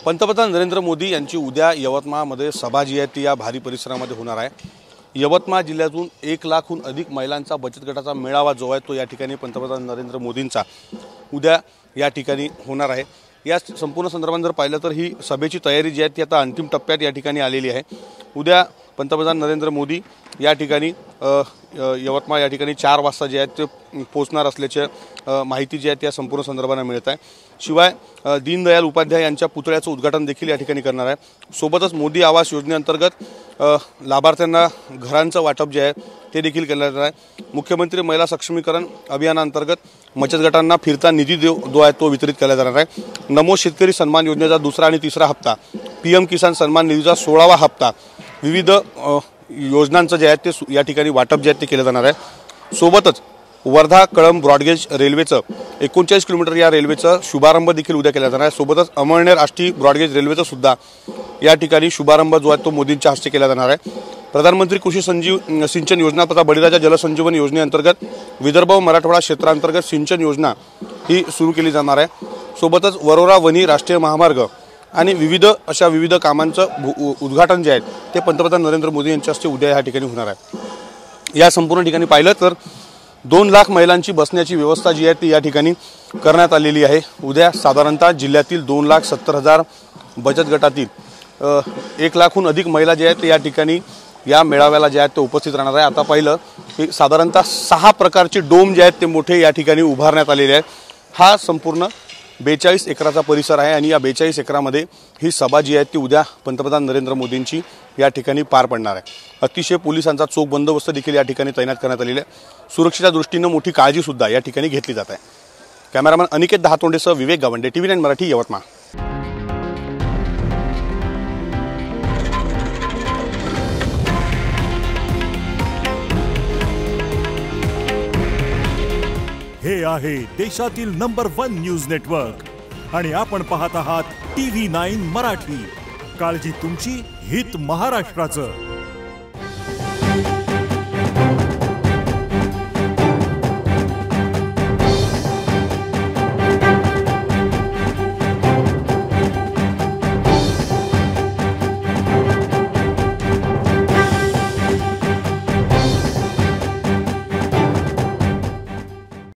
पंतप्रधान नरेंद्र मोदी यांची उद्या यवतमाळमध्ये सभा जी आहे ती या भारी परिसरामध्ये होणार आहे। यवतमाळ जिल्ह्यातून 1 लाखहून अधिक महिलांचा बचत गटाचा मेळावा जो आहे तो या ठिकाणी पंतप्रधान नरेंद्र मोदींचा उद्या या ठिकाणी होणार आहे। या संपूर्ण संदर्भात जर पाहिलं तर ही सभेची तयारी जी आहे ती आता अंतिम टप्प्यात या ठिकाणी आलेली आहे। उद्या पंतप्रधान नरेंद्र मोदी या ठिकाणी यवतमाळ या ठिकाणी 4 वाजता जे आहेत ते पोहोचणार असल्याची माहिती जी आहे त्या संपूर्ण संदर्भाने मिळत आहे। शिवाय दीनदयाल उपाध्याय यांच्या पुतळ्याचं उद्घाटन देखील या ठिकाणी करणार आहे। सोबतच मोदी आवास योजनेअंतर्गत लाभार्थ्यांना घरांचं वाटप जे आहे ते देखील करण्यात येणार आहे। मुख्यमंत्री महिला सक्षमीकरण अभियानांतर्गत बचत गटांना फिरता निधी जो आहे तो वितरित केला जाणार आहे। नमो शेतकरी सन्मान योजनेचा 2रा आणि 3रा हप्ता, पीएम किसान सन्मान निधीचा 16वा हप्ता, विविध योजनांचं जे आहे ते या ठिकाणी वाटप जे आहे ते केलं जाणार आहे। सोबतच वर्धा कळंब ब्रॉडगेज रेल्वेचं 39 किलोमीटर या रेल्वेचा शुभारंभ देखील उद्या केला जाणार आहे। सोबतच अमळनेर आष्टी ब्रॉडगेज रेल्वेचा सुद्धा या ठिकाणी शुभारंभ जो आहे तो मोदींच्या हस्ते केला जाणार आहे। प्रधानमंत्री कृषी सिंचन योजना तथा बळीराजा जलसंजीवन योजनेअंतर्गत विदर्भ व मराठवाडा क्षेत्रांतर्गत सिंचन योजना ही सुरू केली जाणार आहे। सोबतच वरोरा वनी राष्ट्रीय महामार्ग आणि विविध कामांचं उद्घाटन जे आहे ते पंतप्रधान नरेंद्र मोदी यांच्या हस्ते उद्या या ठिकाणी होणार आहे। या संपूर्ण ठिकाणी पाहिलं तर 2 लाख महिलांची बसण्याची व्यवस्था जी आहे ती या ठिकाणी करण्यात आलेली आहे। उद्या साधारणतः जिल्ह्यातील 2,70,000 बचत गटातील 1 लाखहून अधिक महिला जे आहेत ते या ठिकाणी या मेळाव्याला जे आहेत ते उपस्थित राहणार आहे। आता पाहिलं की साधारणतः 6 प्रकारचे डोम जे आहेत ते मोठे या ठिकाणी उभारण्यात आलेले आहेत। हा संपूर्ण 42 एकराचा परिसर आहे आणि या 42 एकरामध्ये ही सभा जी आहे ती उद्या पंतप्रधान नरेंद्र मोदींची या ठिकाणी पार पडणार आहे। अतिशय पोलिसांचा चोख बंदोबस्त देखील या ठिकाणी तैनात करण्यात आलेला आहे। सुरक्षेच्या दृष्टीने मोठी काळजी सुद्धा या ठिकाणी घेतली जात आहे। कॅमेरामन अनिकेत दहातोंडेसह विवेक गावंडे, TV9 मराठी, यवतमाळ। हे आहे देशातील नंबर 1 न्यूज नेटवर्क आणि आपण पाहत आहात TV9 मराठी। काळजी तुमची, हित महाराष्ट्राचं।